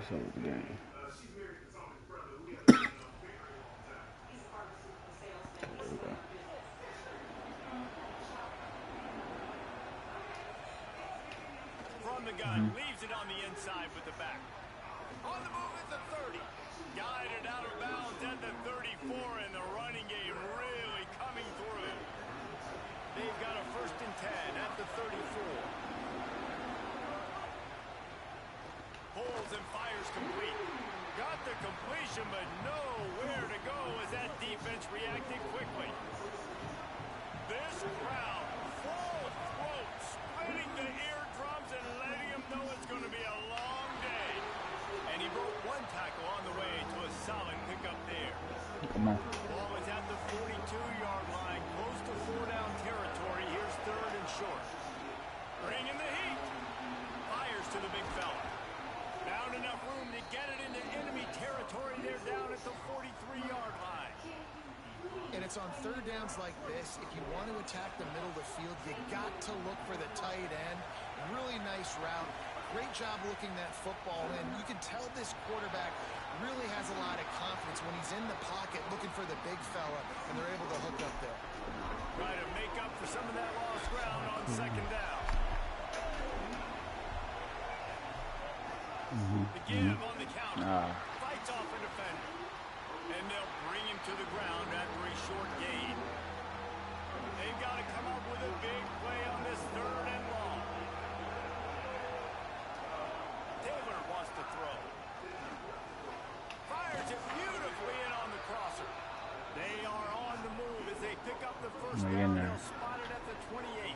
What's up with the game? From the gun, leaves it on the inside with the back. On the move at the 30. Guided out of bounds at the 34, and the running game really coming through. They've got a 1st and 10 at the 34. Pulls and fires complete. Got the completion, but nowhere to go as that defense reacted quickly. This crowd, full throat, splitting the eardrums and letting them know it's going to be a long day. And he broke one tackle on the way to a solid pickup there. Come on. Ball is at the 42-yard line, close to 4-down territory. Here's 3rd and short. Bringing the heat. Fires to the big fella. Found enough room to get it into enemy territory. They're down at the 43-yard line. And it's on 3rd downs like this. If you want to attack the middle of the field, you got to look for the tight end. Really nice route. Great job looking that football in. You can tell this quarterback really has a lot of confidence when he's in the pocket looking for the big fella, and they're able to hook up there. Try to make up for some of that lost ground on 2nd down. The give on the counter. Fights off a defender. And they'll bring him to the ground after a short gain. They've got to come up with a big play on this 3rd and long. Taylor wants to throw. Fires it beautifully in on the crosser. They are on the move as they pick up the 1st down. They'll spot it at the 28.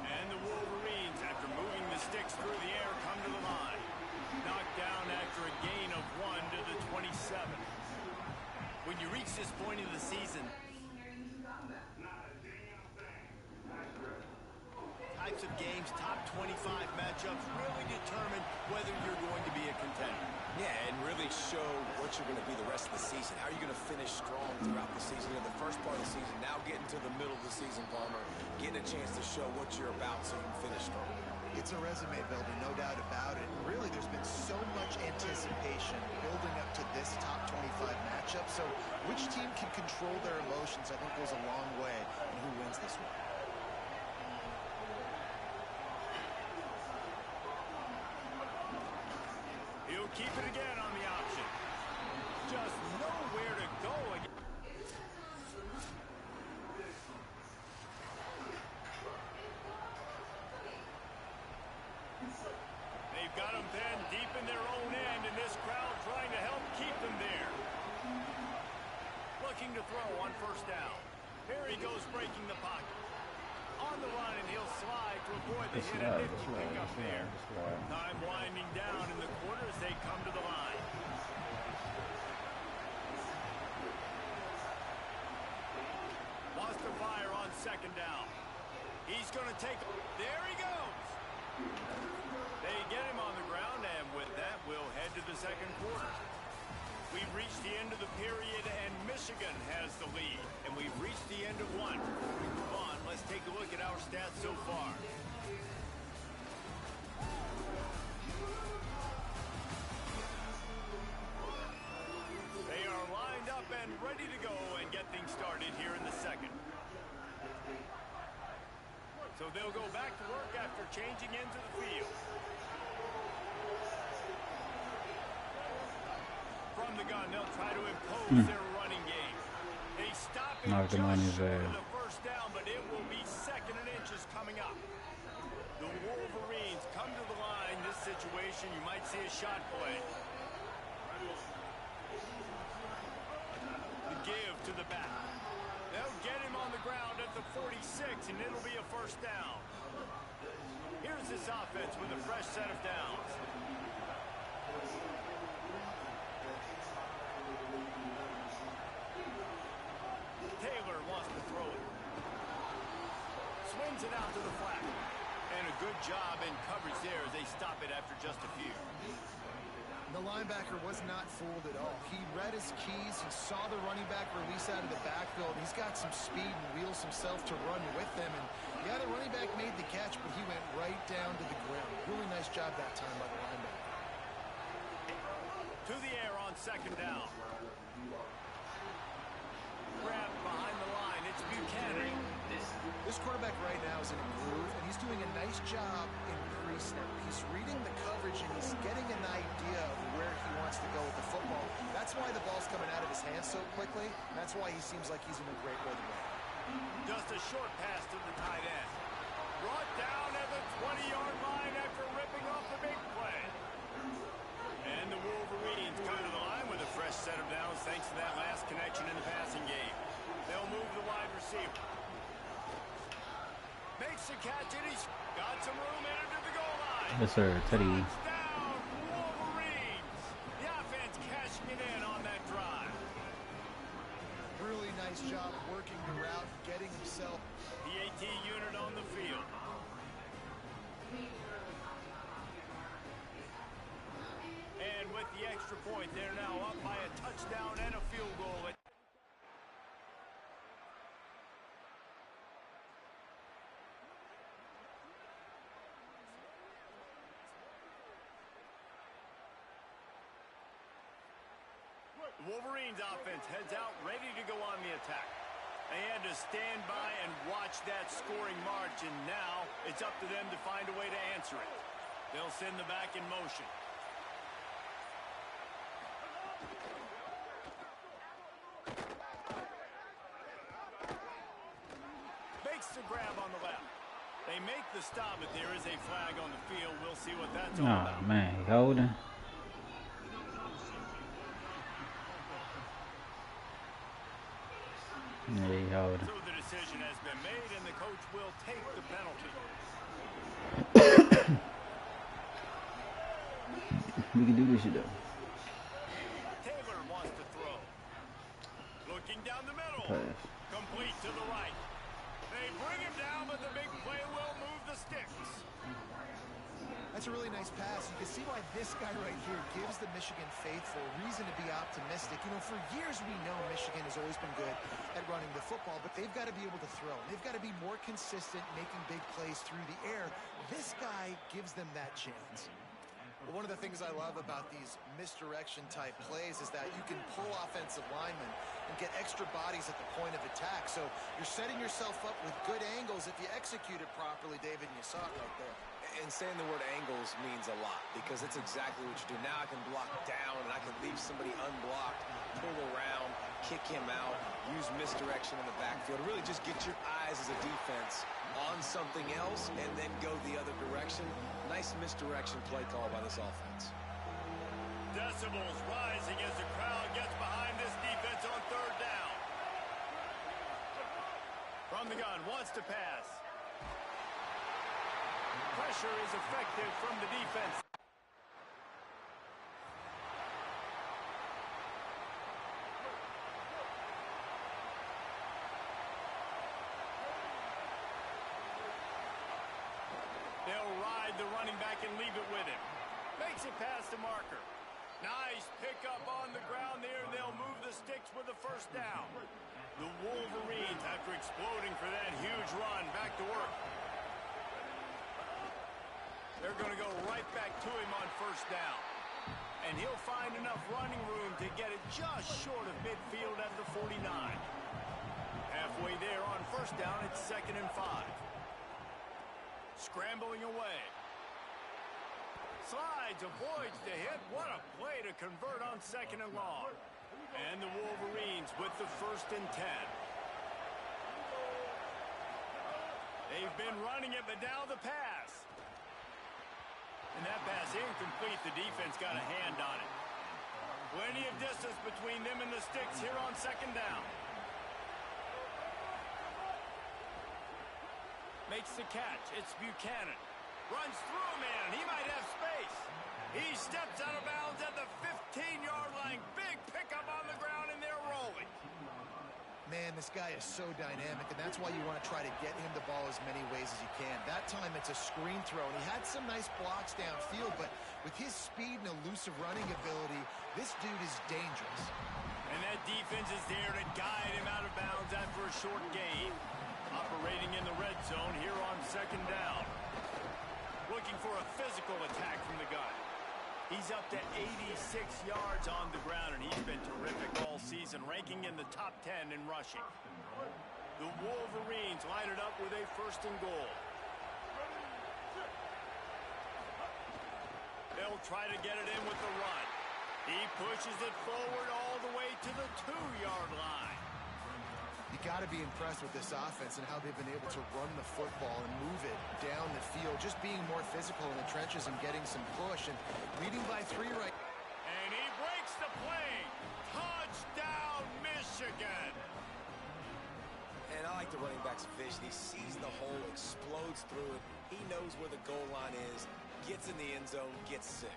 And the Wolverines, after moving the sticks through the air, come to the line. Knocked down after a gain of 1 to the 27. When you reach this point in the season, types of games, top 25 matchups really determine whether you're going to be a contender. Yeah, and really show what you're going to be the rest of the season. How are you going to finish strong throughout the season? In the first part of the season, now getting to the middle of the season, Palmer, getting a chance to show what you're about so you can finish strong. It's a resume builder, no doubt about it. Really, there's been so much anticipation building up to this top 25 matchup. So which team can control their emotions, I think, goes a long way in who wins this one. He'll keep it again on the option. Just nowhere to go again. They've got them then deep in their own end, and this crowd trying to help keep them there. Looking to throw on 1st down. Here he goes breaking the pocket. On the run, and he'll slide to avoid the hit and nifty pick up there. Time winding down in the quarter as they come to the line. Wants to fire on 2nd down. He's going to take... There he goes! They get him on the ground, and with that, we'll head to the 2nd quarter. We've reached the end of the period, and Michigan has the lead. And we've reached the end of one. We move on. Let's take a look at our stats so far. They are lined up and ready to go and get things started here in the 2nd. So they'll go back to work after changing into the field. From the gun, they'll try to impose their running game. They stop it just short of the 1st down, but it will be 2nd and inches coming up. The Wolverines come to the line. This situation, you might see a shot play. The give to the back. They'll get him on the ground at the 46, and it'll be a 1st down. Here's this offense with a fresh set of downs. Taylor wants to throw it. Swings it out to the flat. And a good job in coverage there as they stop it after just a few. The linebacker was not fooled at all. He read his keys. He saw the running back release out of the backfield. He's got some speed and wheels himself to run with them. And yeah, the running back made the catch, but he went right down to the ground. Really nice job that time by the linebacker. To the air on second down. Grab behind the line. It's Buchanan. This quarterback right now is in a groove, and he's doing a nice job in pre-snap. He's reading the coverage, and he's getting an idea of where he wants to go with the football. That's why the ball's coming out of his hands so quickly. That's why he seems like he's in a great rhythm right now. Just a short pass to the tight end. Brought down at the 20-yard line after ripping off the big play. And the Wolverines come to the line with a fresh set of downs thanks to that last connection in the passing game. They'll move the wide receiver. Makes the catch, and he's got some room into the goal line. Yes, sir. Teddy. Touchdown, Wolverines. The offense cashing it in on that drive. Really nice job working the route, getting himself. The AT unit on the field. And with the extra point, they're now up by a touchdown and a field goal. The Wolverines offense heads out, ready to go on the attack. They had to stand by and watch that scoring march, and now it's up to them to find a way to answer it. They'll send the back in motion. Makes the grab on the left. They make the stop, but there is a flag on the field. We'll see what that's all about. Oh, man. Holding. Yeah, So the decision has been made, and the coach will take the penalty. We can do this shit, though. Taylor wants to throw. Looking down the middle. Pass. Complete to the right. They bring him down, but the big play will move the sticks. That's a really nice pass. You can see why this guy right here gives the Michigan faithful reason to be optimistic. You know, for years we know Michigan has always been good at running the football, but they've got to be able to throw. They've got to be more consistent, making big plays through the air. This guy gives them that chance. Well, one of the things I love about these misdirection type plays is that you can pull offensive linemen and get extra bodies at the point of attack. So you're setting yourself up with good angles if you execute it properly, David, and you saw it right there. And saying the word angles means a lot because it's exactly what you do. Now I can block down and I can leave somebody unblocked, pull around, kick him out, use misdirection in the backfield. Really just get your eyes as a defense on something else and then go the other direction. Nice misdirection play call by this offense. Decibels rising as the crowd gets behind this defense on third down. From the gun, wants to pass. Pressure is effective from the defense. They'll ride the running back and leave it with him. Makes it past the marker. Nice pickup on the ground there, and they'll move the sticks with the first down. The Wolverines, after exploding for that huge run, back to work. They're going to go right back to him on first down. And he'll find enough running room to get it just short of midfield at the 49. Halfway there on first down, it's 2nd and 5. Scrambling away. Slides, avoids the hit. What a play to convert on 2nd and long. And the Wolverines with the 1st and 10. They've been running it, but now the pass. And that pass incomplete. The defense got a hand on it. Plenty of distance between them and the sticks here on 2nd down. Makes the catch. It's Buchanan. Runs through a man. He might have space. He steps out of bounds at the 15-yard line. Big pickup on the ground, and they're rolling. Man, this guy is so dynamic, and that's why you want to try to get him the ball as many ways as you can. That time, it's a screen throw, and he had some nice blocks downfield, but with his speed and elusive running ability, this dude is dangerous. And that defense is there to guide him out of bounds after a short gain. Operating in the red zone here on 2nd down. Looking for a physical attack from the gun. He's up to 86 yards on the ground, and he's been terrific all season, ranking in the top 10 in rushing. The Wolverines line it up with a 1st and goal. They'll try to get it in with the run. He pushes it forward all the way to the 2-yard line. You got to be impressed with this offense and how they've been able to run the football and move it down the field, just being more physical in the trenches and getting some push, and leading by 3 right. And he breaks the play. Touchdown, Michigan. And I like the running back's vision. He sees the hole, explodes through it. He knows where the goal line is, gets in the end zone, gets 6.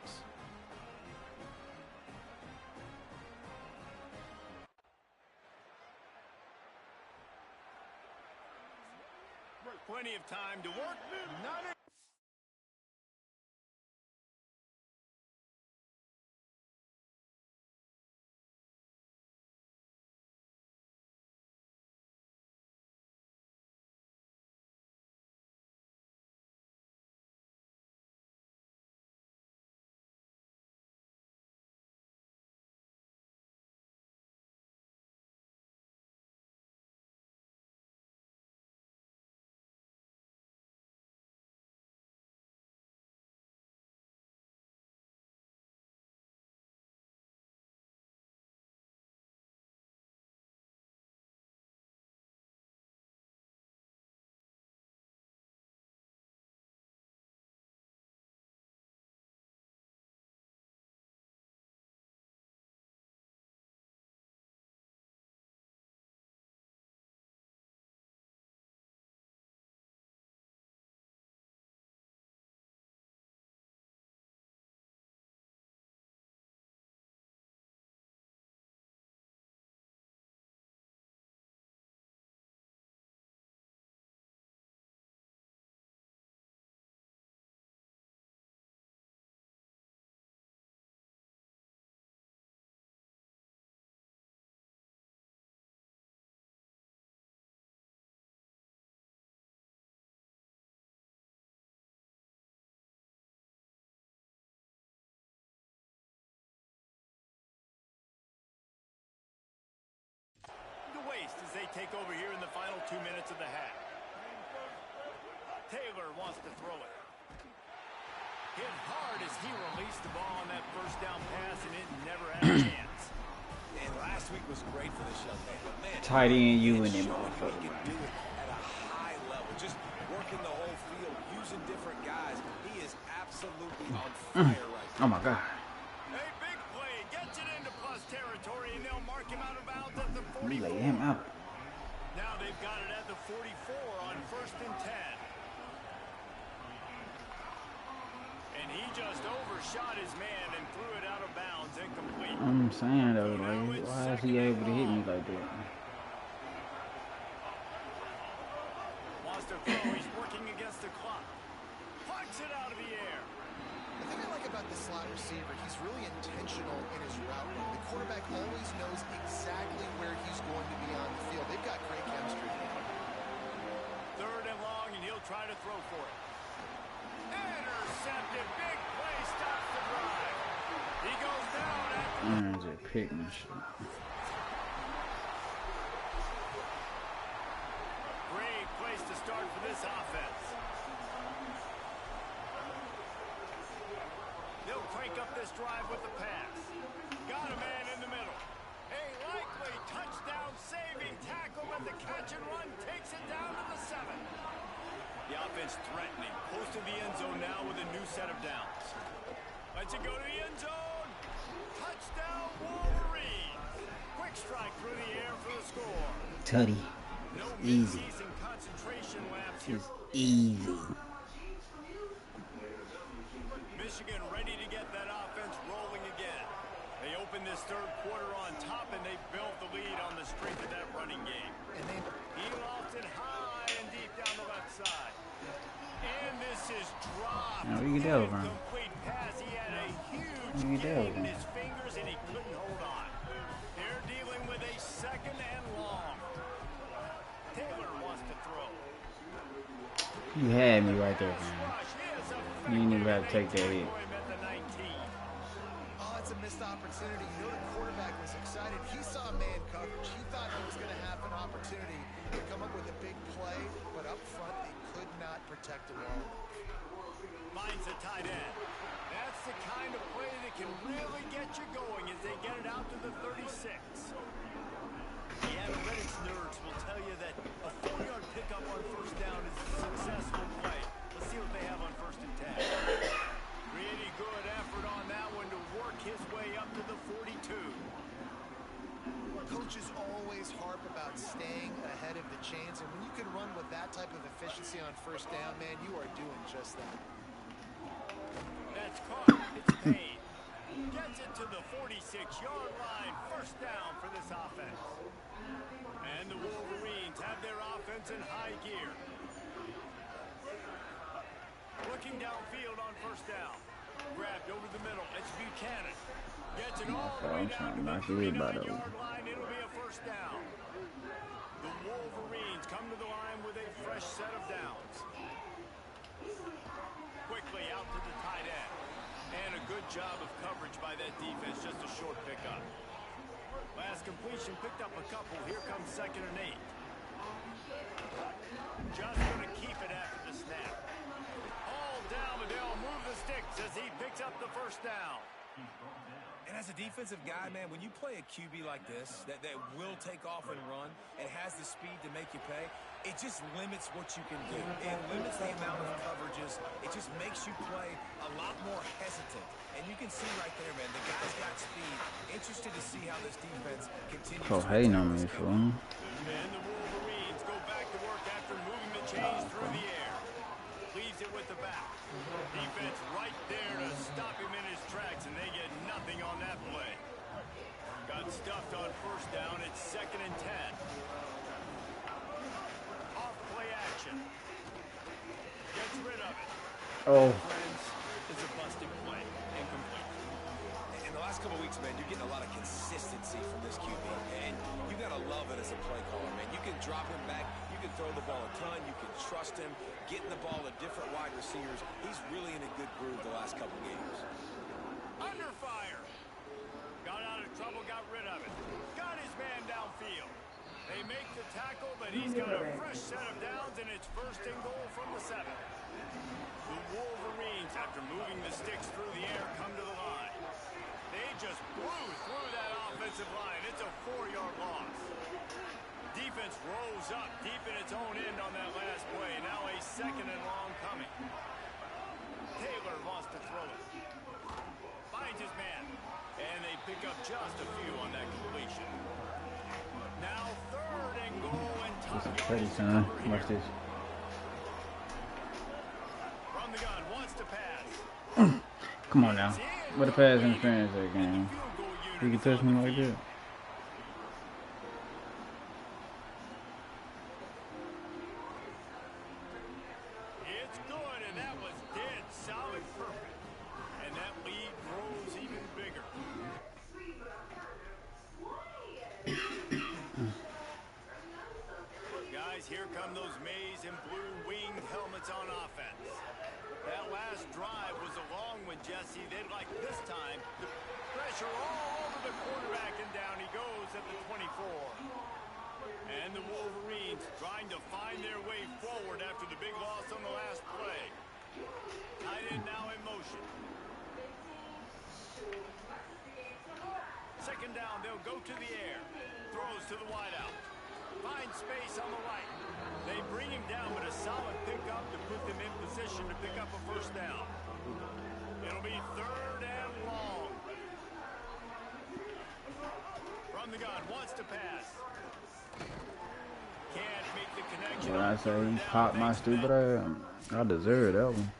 Plenty of time to work. None. As they take over here in the final 2 minutes of the half. Taylor wants to throw it. Hit hard as he released the ball on that 1st down pass, and it never had a chance. And last week was great for this young man. But man, Tight end, you and he him. can do it at a high level, just working the whole field, using different guys. He is absolutely on fire right now. Oh my God. A big play gets it into plus territory, and they'll mark him out of bounds at the 44. We lay him out. Now they've got it at the 44 on 1st and 10. And he just overshot his man and threw it out of bounds incomplete. I'm saying though, like, why is he able to hit me like that? Wants to throw, he's working against the clock. Plucks it out of the air. The thing I like about the slot receiver, he's really intentional in his route running. The quarterback always knows exactly where he's going to be on the field. They've got great chemistry together. 3rd and long, and he'll try to throw for it. Intercepted. Big play stops the drive. He goes down after. Just picking shit. Great place to start for this offense. They'll crank up this drive with the pass. Got a man in the middle. A likely touchdown-saving tackle, but the catch and run takes it down to the 7. The offense threatening. Close to the end zone now with a new set of downs. Lets it go to the end zone. Touchdown, Wolverines. Quick strike through the air for the score. Tutty. No Easy. mid-season concentration laps here. It's easy. Michigan ready to get that offense rolling again. They open this 3rd quarter on top, and they built the lead on the strength of that running game. And they He lost it high and deep down the left side. And this is dropped. Now, we can tell, man. Incomplete pass. He had a huge We can tell, gain in man. his fingers, and he couldn't hold on. They're dealing with a 2nd and long. Taylor wants to throw. You had me right there, man. Rush is You didn't even effective. have to take that hit. Him at the 19. missed opportunity. You know the quarterback was excited. He saw man coverage. He thought he was going to have an opportunity to come up with a big play, but up front they could not protect him well. Finds a tight end. That's the kind of play that can really get you going as they get it out to the 36. The analytics nerds will tell you that a 4-yard pickup on first down is a successful play. Let's see what they have on 1st and 10. Really good effort on that one to work his way up to the 42. Coaches always harp about staying ahead of the chains, and when you can run with that type of efficiency on first down, man, you are doing just that. That's caught. It's paid. Gets it to the 46-yard line. First down for this offense. And the Wolverines have their offense in high gear. Looking downfield on first down. Grabbed over the middle. It's Buchanan. Gets it all the way down to the 39-yard line. It'll be a first down. The Wolverines come to the line with a fresh set of downs. Quickly out to the tight end. And a good job of coverage by that defense. Just a short pickup. Last completion picked up a couple. Here comes 2nd and 8. Just going to keep it after the snap. All down, but they'll move the sticks as he picks up the first down. And as a defensive guy, man, when you play a QB like this, that will take off and run and has the speed to make you pay, it just limits what you can do. It limits the amount of coverages. It just makes you play a lot more hesitant. And you can see right there, man, the guy's got speed. Interested to see how this defense continues to hating on me, fool. And the Wolverines go back to work after moving the chains through the air. Leaves it with the back. Defense right there to stop him in his tracks, and they get nothing on that play. Got stuffed on first down. It's 2nd and 10. Off play action. Gets rid of it. Oh. Friends, it's a busted play. Incomplete. In the last couple of weeks, man, you're getting a lot of consistency from this QB, and you got to love it as a play caller, man. You can drop him back. You can throw the ball a ton. You can trust him, getting the ball to different wide receivers. He's really in a good groove the last couple games. Under fire. Got out of trouble, got rid of it. Got his man downfield. They make the tackle, but he's got a fresh set of downs, and it's 1st and goal from the 7. The Wolverines, after moving the sticks through the air, come to the line. They just blew through that offensive line. It's a 4-yard loss. Defense rolls up deep in its own end on that last play. Now a 2nd and long coming. Taylor wants to throw it. Finds his man. And they pick up just a few on that completion. Now 3rd and goal and top This is pretty, son. Watch this. From the gun, wants to pass. Come on now. What a pass interference that game. You can touch me like that. It's good, and that was dead solid perfect. And that lead grows even bigger. Guys, here come those maize and blue winged helmets on offense. That last drive was a long one, Jesse. They'd like this time the pressure all over the quarterback, and down he goes at the 24. And the Wolverines trying to find their way forward after the big loss on the last play. Tight end now in motion. 2nd down, they'll go to the air. Throws to the wideout. Finds space on the right. They bring him down, but a solid pickup to put them in position to pick up a first down. It'll be 3rd and long. From the gun, wants to pass. Can't make the connection. When I say he popped my stupid ass, I deserve that one.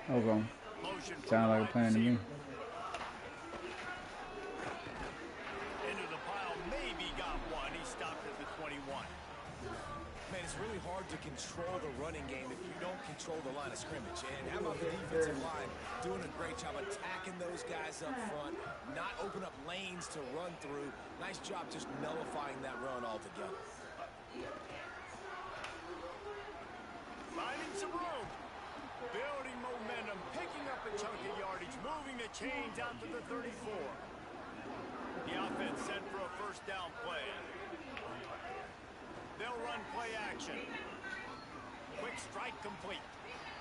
Okay. Sound like a plan to me. Into the pile, maybe got one. He stopped at the 21. Man, it's really hard to control control the running game if you don't control the line of scrimmage. And how about the defensive line doing a great job attacking those guys up front, not open up lanes to run through. Nice job just nullifying that run altogether. Finding some room. Building momentum, picking up a chunk of yardage, moving the chains out to the 34. The offense set for a first down play. They'll run play action. Quick strike complete.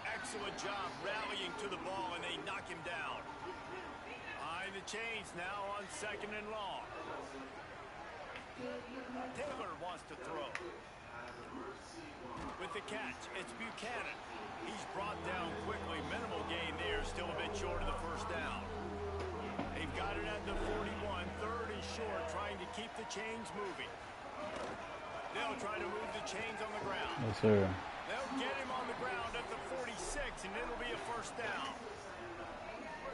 Excellent job rallying to the ball, and they knock him down. Behind the chains now on 2nd and long. Taylor wants to throw. With the catch, it's Buchanan. He's brought down quickly. Minimal gain there, still a bit short of the first down. They've got it at the 41. 3rd and short, trying to keep the chains moving. They'll try to move the chains on the ground. Yes, sir. They'll get him on the ground at the 46, and it'll be a first down.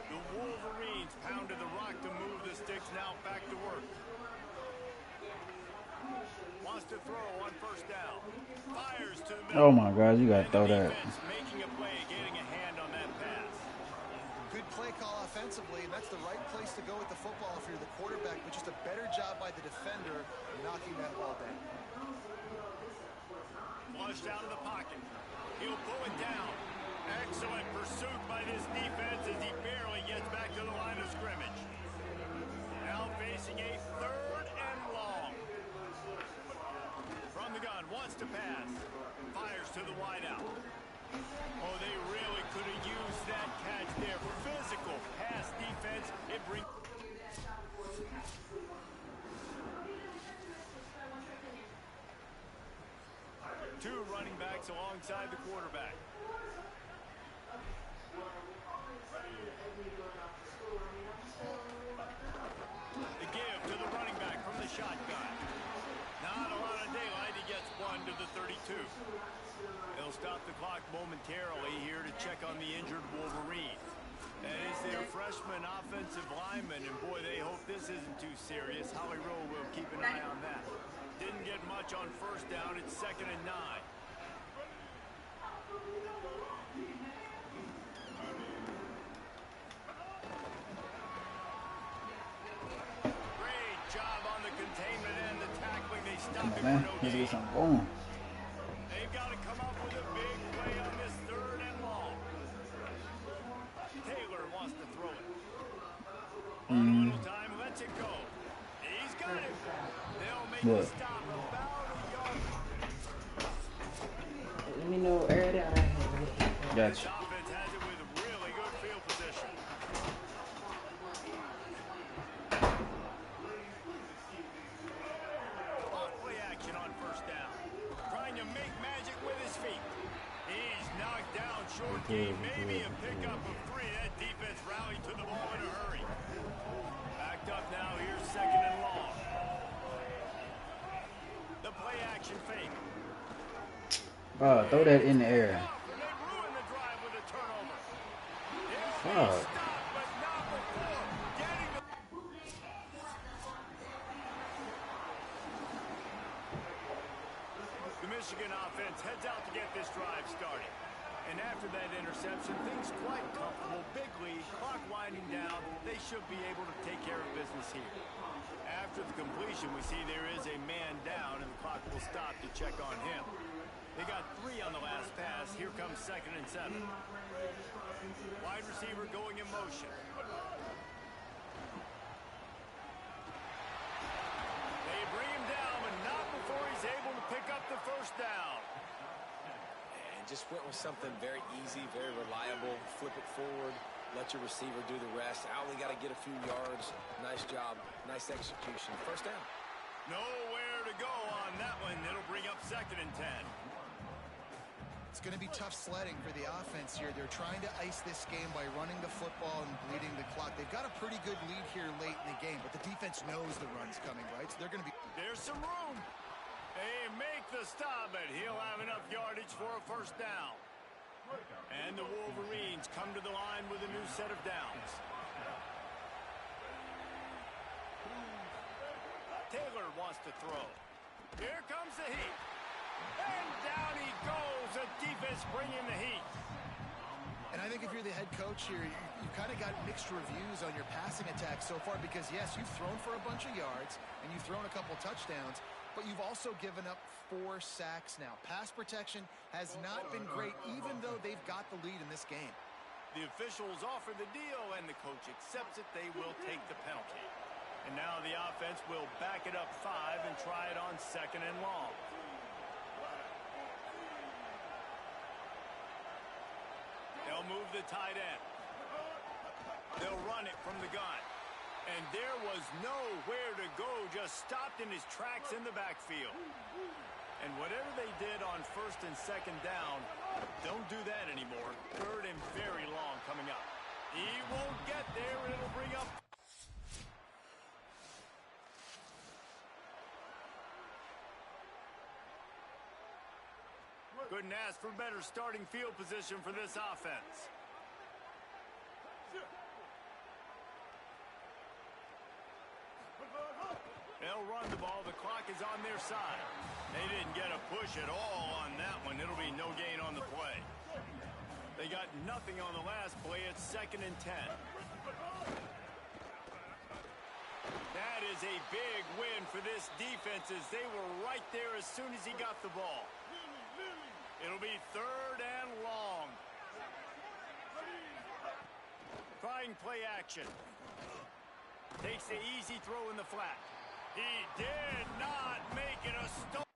The Wolverines pounded the rock to move the sticks, now back to work. Wants to throw on first down. Fires to the middle. Oh my God, you gotta throw that. Making a play, getting a hand on that pass. Good play call offensively, and that's the right place to go with the football if you're the quarterback, but just a better job by the defender knocking that ball down. Flushed out of the pocket. He'll pull it down. Excellent pursuit by this defense as he barely gets back to the line of scrimmage. Now facing a 3rd and long. From the gun, wants to pass. Fires to the wideout. Oh, they really could have used that catch there. Physical pass defense. It brings... Two running backs alongside the quarterback. The give to the running back from the shotgun. Not a lot of daylight. He gets 1 to the 32. They'll stop the clock momentarily here to check on the injured Wolverines. That is their freshman offensive lineman, and boy, they hope this isn't too serious. Holly Rowe will keep an eye on that. Didn't get much on first down. It's 2nd and 9. Great job on the containment and the tackling. They stop it Man, for no let's gain. get some going. They've got to come up with a big play on this 3rd and long. Taylor wants to throw it. A little time, lets it go. He's got it. They'll make the stop about a yard. Let me know early on. This Gotcha. offense has it with really good field position. Off play action on first down. Trying to make magic with his feet. He's knocked down short game. Maybe a pickup of 3. That defense rallied to the ball in a hurry. Backed up now. Here's 2nd and long. The play action fake. Bro, throw that in the air. And they ruin the drive with a turnover. Fuck. Stop, but not before getting the... The Michigan offense heads out to get this drive started. And after that interception, things quite comfortable. Big lead, clock winding down. They should be able to take care of business here. After the completion, we see there is a man down, and the clock will stop to check on him. They got 3 on the last pass. Here comes 2nd and 7. Wide receiver going in motion. They bring him down, but not before he's able to pick up the first down. And just went with something very easy, very reliable. Flip it forward, let your receiver do the rest. Only got to get a few yards. Nice job, nice execution. First down. Nowhere to go on that one. It'll bring up 2nd and 10. It's going to be tough sledding for the offense here. They're trying to ice this game by running the football and bleeding the clock. They've got a pretty good lead here late in the game, but the defense knows the run's coming, right? So they're going to be... There's some room. They make the stop, but he'll have enough yardage for a first down. And the Wolverines come to the line with a new set of downs. Taylor wants to throw. Here comes the heat. And down he goes. The defense bringing the heat. And I think if you're the head coach here, you've kind of got mixed reviews on your passing attack so far because, yes, you've thrown for a bunch of yards and you've thrown a couple touchdowns, but you've also given up 4 sacks now. Pass protection has not been great, even though they've got the lead in this game. The officials offer the deal, and the coach accepts it. They will take the penalty. And now the offense will back it up 5 and try it on 2nd and long. They'll move the tight end. They'll run it from the gun. And there was nowhere to go, just stopped in his tracks in the backfield. And whatever they did on 1st and 2nd down, don't do that anymore. 3rd and very long coming up. He won't get there, and it'll bring up. Couldn't ask for better starting field position for this offense. They'll run the ball. The clock is on their side. They didn't get a push at all on that one. It'll be no gain on the play. They got nothing on the last play. It's 2nd and 10. That is a big win for this defense as they were right there as soon as he got the ball. It'll be 3rd and long. Trying play action. Takes the easy throw in the flat. He did not make it a stop.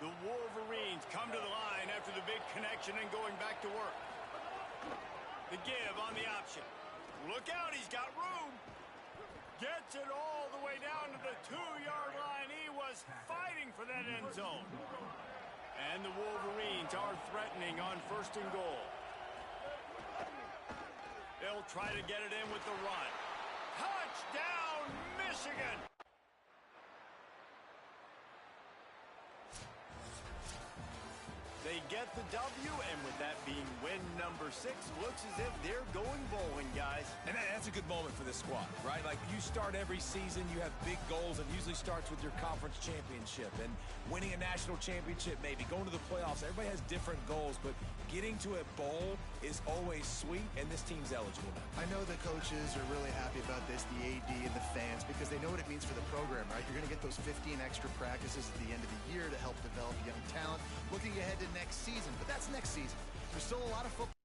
The Wolverines come to the line after the big connection and going back to work. The give on the option. Look out, he's got room. Gets it all the way down to the 2-yard line. He was fighting for that end zone. And the Wolverines are threatening on 1st and goal. They'll try to get it in with the run. Touchdown, Michigan! They get the W, and with that being win number 6, looks as if they're going bowling, guys. And that's a good moment for this squad, right? Like, you start every season, you have big goals. It usually starts with your conference championship and winning a national championship, maybe going to the playoffs. Everybody has different goals, but getting to a bowl is always sweet, and this team's eligible now. I know the coaches are really happy about this, the AD and the fans, because they know what it means for the program, right? You're going to get those 15 extra practices at the end of the year to help develop young talent. Looking ahead to next season, but that's next season. There's still a lot of football.